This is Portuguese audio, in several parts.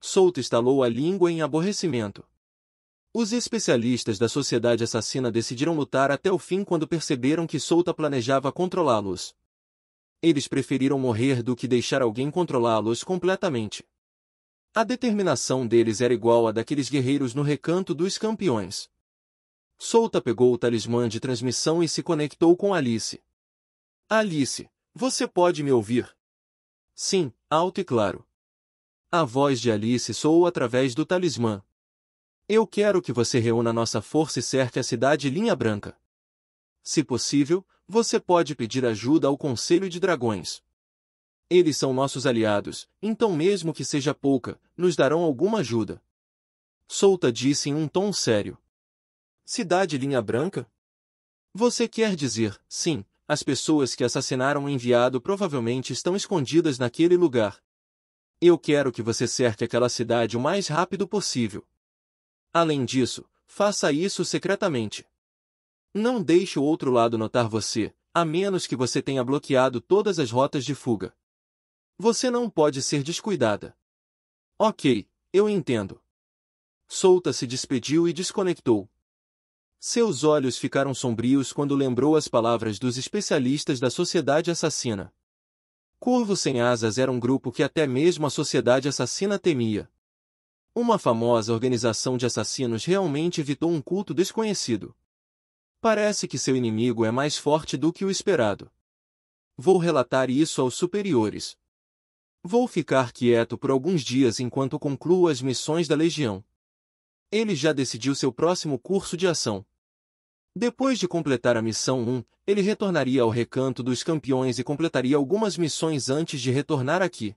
Solta estalou a língua em aborrecimento. Os especialistas da sociedade assassina decidiram lutar até o fim quando perceberam que Solta planejava controlá-los. Eles preferiram morrer do que deixar alguém controlá-los completamente. A determinação deles era igual à daqueles guerreiros no Recanto dos Campeões. Solta pegou o talismã de transmissão e se conectou com Alice. Alice, você pode me ouvir? Sim, alto e claro. A voz de Alice soou através do talismã. Eu quero que você reúna nossa força e cerque a cidade Linha Branca. Se possível, você pode pedir ajuda ao Conselho de Dragões. Eles são nossos aliados, então mesmo que seja pouca, nos darão alguma ajuda. Solta disse em um tom sério. Cidade Linha Branca? Você quer dizer, sim, as pessoas que assassinaram o enviado provavelmente estão escondidas naquele lugar. Eu quero que você cerque aquela cidade o mais rápido possível. Além disso, faça isso secretamente. Não deixe o outro lado notar você, a menos que você tenha bloqueado todas as rotas de fuga. Você não pode ser descuidada. Ok, eu entendo. Solta se despediu e desconectou. Seus olhos ficaram sombrios quando lembrou as palavras dos especialistas da sociedade assassina. Corvo Sem Asas era um grupo que até mesmo a sociedade assassina temia. Uma famosa organização de assassinos realmente evitou um culto desconhecido. Parece que seu inimigo é mais forte do que o esperado. Vou relatar isso aos superiores. Vou ficar quieto por alguns dias enquanto concluo as missões da Legião. Ele já decidiu seu próximo curso de ação. Depois de completar a missão 1, ele retornaria ao Recanto dos Campeões e completaria algumas missões antes de retornar aqui.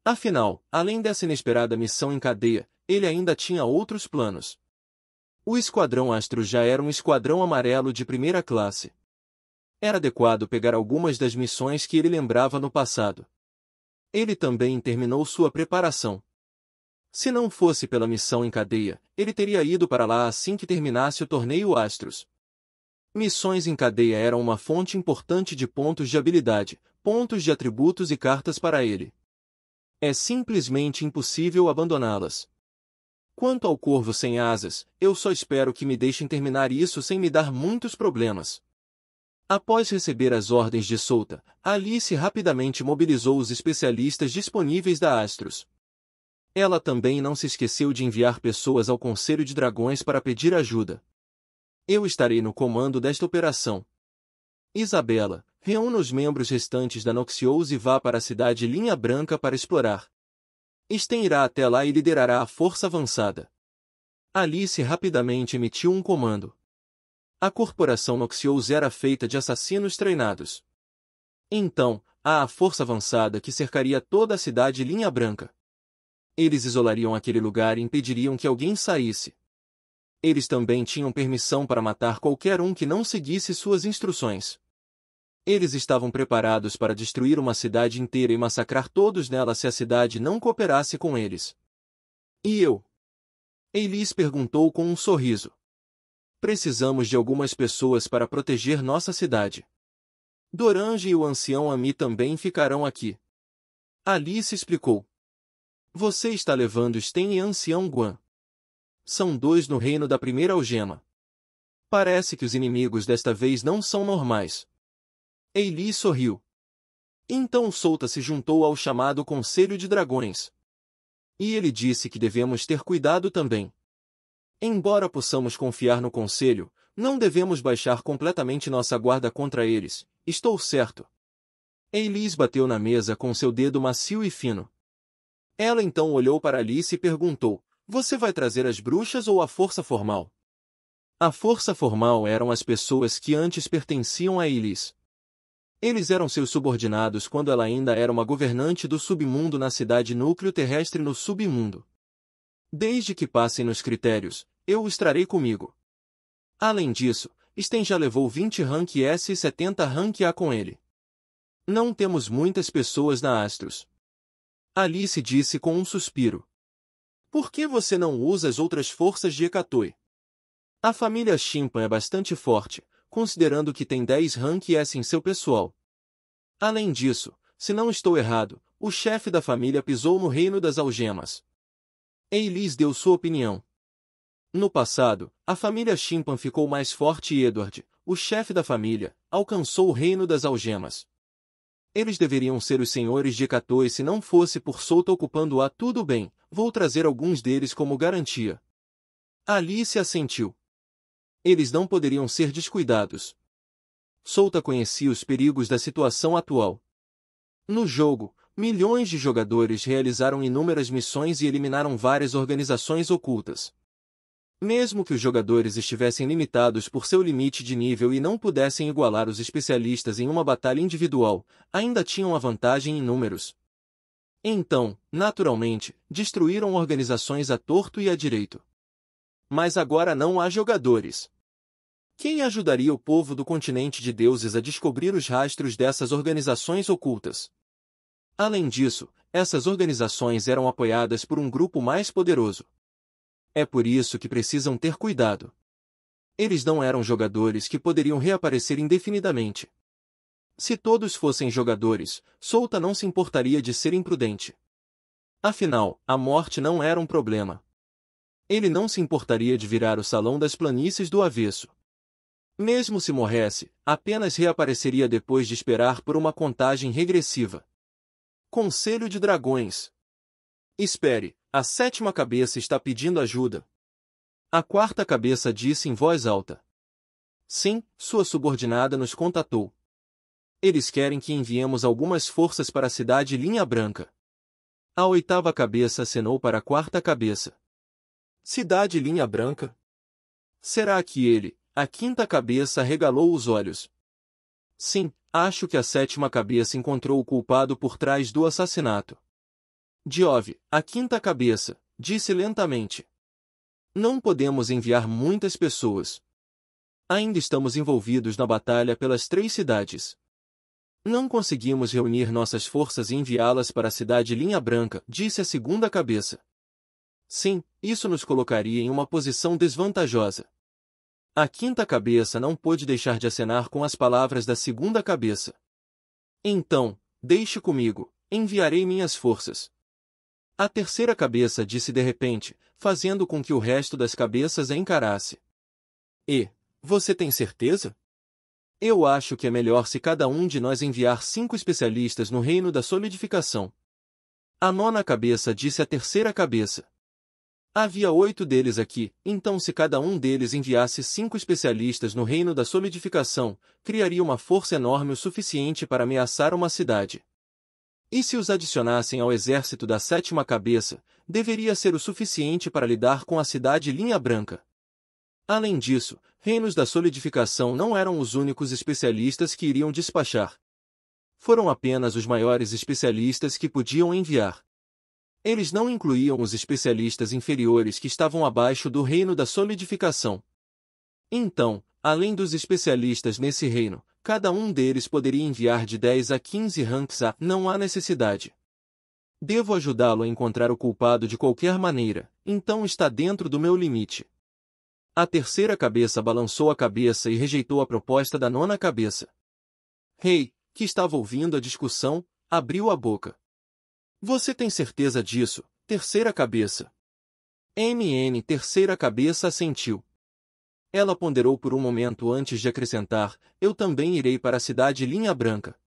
Afinal, além dessa inesperada missão em cadeia, ele ainda tinha outros planos. O Esquadrão Astro já era um esquadrão amarelo de primeira classe. Era adequado pegar algumas das missões que ele lembrava no passado. Ele também terminou sua preparação. Se não fosse pela missão em cadeia, ele teria ido para lá assim que terminasse o torneio Astros. Missões em cadeia eram uma fonte importante de pontos de habilidade, pontos de atributos e cartas para ele. É simplesmente impossível abandoná-las. Quanto ao Corvo Sem Asas, eu só espero que me deixem terminar isso sem me dar muitos problemas. Após receber as ordens de Solta, Alice rapidamente mobilizou os especialistas disponíveis da Astros. Ela também não se esqueceu de enviar pessoas ao Conselho de Dragões para pedir ajuda. Eu estarei no comando desta operação. Isabela, reúna os membros restantes da Noxious e vá para a cidade Linha Branca para explorar. Sten irá até lá e liderará a força avançada. Alice rapidamente emitiu um comando. A corporação Noxious era feita de assassinos treinados. Então, há a força avançada que cercaria toda a cidade Linha Branca. Eles isolariam aquele lugar e impediriam que alguém saísse. Eles também tinham permissão para matar qualquer um que não seguisse suas instruções. Eles estavam preparados para destruir uma cidade inteira e massacrar todos nela se a cidade não cooperasse com eles. E eu? Elis perguntou com um sorriso. Precisamos de algumas pessoas para proteger nossa cidade. Dorange e o ancião Ami também ficarão aqui. Alice explicou. Você está levando Sten e ancião Guan. São dois no reino da primeira algema. Parece que os inimigos desta vez não são normais. Eili sorriu. Então Solta se juntou ao chamado Conselho de Dragões. E ele disse que devemos ter cuidado também. Embora possamos confiar no Conselho, não devemos baixar completamente nossa guarda contra eles, estou certo. Elis bateu na mesa com seu dedo macio e fino. Ela então olhou para Alice e perguntou, você vai trazer as bruxas ou a força formal? A força formal eram as pessoas que antes pertenciam a Elis. Eles eram seus subordinados quando ela ainda era uma governante do submundo na cidade núcleo terrestre no submundo. Desde que passem nos critérios, eu os trarei comigo. Além disso, Sten já levou 20 rank S e 70 rank A com ele. Não temos muitas pessoas na Astros. Alice disse com um suspiro. Por que você não usa as outras forças de Hecatoi? A família Chimpan é bastante forte, considerando que tem 10 rank S em seu pessoal. Além disso, se não estou errado, o chefe da família pisou no reino das algemas. Elise deu sua opinião. No passado, a família Chimpan ficou mais forte e Edward, o chefe da família, alcançou o reino das algemas. Eles deveriam ser os senhores de Cato e se não fosse por Solta ocupando-a tudo bem, vou trazer alguns deles como garantia. Alice assentiu. Eles não poderiam ser descuidados. Solta conhecia os perigos da situação atual. No jogo, milhões de jogadores realizaram inúmeras missões e eliminaram várias organizações ocultas. Mesmo que os jogadores estivessem limitados por seu limite de nível e não pudessem igualar os especialistas em uma batalha individual, ainda tinham a vantagem em números. Então, naturalmente, destruíram organizações à torto e à direito. Mas agora não há jogadores. Quem ajudaria o povo do continente de deuses a descobrir os rastros dessas organizações ocultas? Além disso, essas organizações eram apoiadas por um grupo mais poderoso. É por isso que precisam ter cuidado. Eles não eram jogadores que poderiam reaparecer indefinidamente. Se todos fossem jogadores, Solta não se importaria de ser imprudente. Afinal, a morte não era um problema. Ele não se importaria de virar o salão das planícies do avesso. Mesmo se morresse, apenas reapareceria depois de esperar por uma contagem regressiva. Conselho de Dragões. Espere, a 7ª cabeça está pedindo ajuda. A 4ª cabeça disse em voz alta. Sim, sua subordinada nos contatou. Eles querem que enviemos algumas forças para a cidade Linha Branca. A 8ª cabeça acenou para a 4ª cabeça. Cidade Linha Branca? Será que ele, a 5ª cabeça arregalou os olhos? Sim, acho que a 7ª cabeça encontrou o culpado por trás do assassinato. Diove, a 5ª cabeça, disse lentamente. Não podemos enviar muitas pessoas. Ainda estamos envolvidos na batalha pelas 3 cidades. Não conseguimos reunir nossas forças e enviá-las para a cidade Linha Branca, disse a 2ª cabeça. Sim, isso nos colocaria em uma posição desvantajosa. A 5ª cabeça não pôde deixar de acenar com as palavras da 2ª cabeça. Então, deixe comigo, enviarei minhas forças. A 3ª cabeça disse de repente, fazendo com que o resto das cabeças a encarasse. E, você tem certeza? Eu acho que é melhor se cada um de nós enviar 5 especialistas no reino da solidificação. A 9ª cabeça disse à 3ª cabeça. Havia 8 deles aqui, então se cada um deles enviasse 5 especialistas no reino da solidificação, criaria uma força enorme o suficiente para ameaçar uma cidade. E se os adicionassem ao exército da 7ª cabeça, deveria ser o suficiente para lidar com a cidade Linha Branca. Além disso, reinos da solidificação não eram os únicos especialistas que iriam despachar. Foram apenas os maiores especialistas que podiam enviar. Eles não incluíam os especialistas inferiores que estavam abaixo do reino da solidificação. Então, além dos especialistas nesse reino, cada um deles poderia enviar de 10 a 15 ranks a não há necessidade. Devo ajudá-lo a encontrar o culpado de qualquer maneira, então está dentro do meu limite. A 3ª cabeça balançou a cabeça e rejeitou a proposta da 9ª cabeça. Rei, que estava ouvindo a discussão, abriu a boca. Você tem certeza disso, 3ª cabeça? MN 3ª cabeça assentiu. Ela ponderou por um momento antes de acrescentar, eu também irei para a cidade Linha Branca.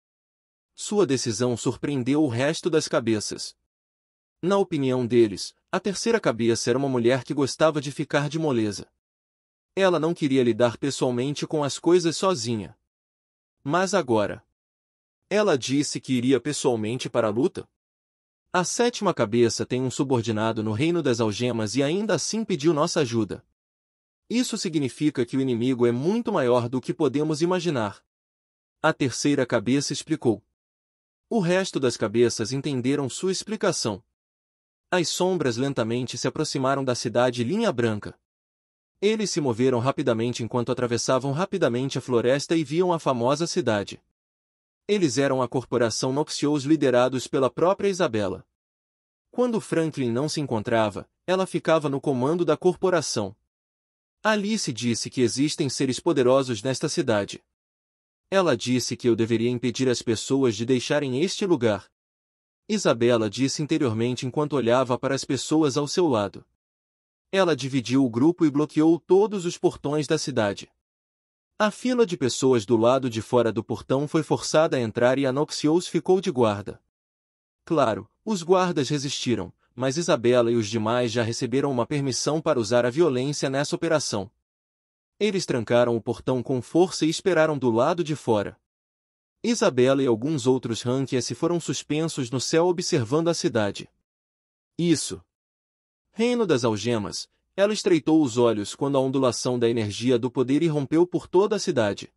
Sua decisão surpreendeu o resto das cabeças. Na opinião deles, a 3ª cabeça era uma mulher que gostava de ficar de moleza. Ela não queria lidar pessoalmente com as coisas sozinha. Mas agora, ela disse que iria pessoalmente para a luta? A 7ª cabeça tem um subordinado no reino das algemas e ainda assim pediu nossa ajuda. Isso significa que o inimigo é muito maior do que podemos imaginar. A 3ª cabeça explicou. O resto das cabeças entenderam sua explicação. As sombras lentamente se aproximaram da cidade Linha Branca. Eles se moveram rapidamente enquanto atravessavam rapidamente a floresta e viam a famosa cidade. Eles eram a corporação Noxious liderados pela própria Isabela. Quando Franklin não se encontrava, ela ficava no comando da corporação. Alice disse que existem seres poderosos nesta cidade. Ela disse que eu deveria impedir as pessoas de deixarem este lugar. Isabela disse interiormente enquanto olhava para as pessoas ao seu lado. Ela dividiu o grupo e bloqueou todos os portões da cidade. A fila de pessoas do lado de fora do portão foi forçada a entrar e a Noxious ficou de guarda. Claro, os guardas resistiram, mas Isabela e os demais já receberam uma permissão para usar a violência nessa operação. Eles trancaram o portão com força e esperaram do lado de fora. Isabela e alguns outros Rankies foram suspensos no céu observando a cidade. Isso. Reino das Algemas. Ela estreitou os olhos quando a ondulação da energia do poder irrompeu por toda a cidade.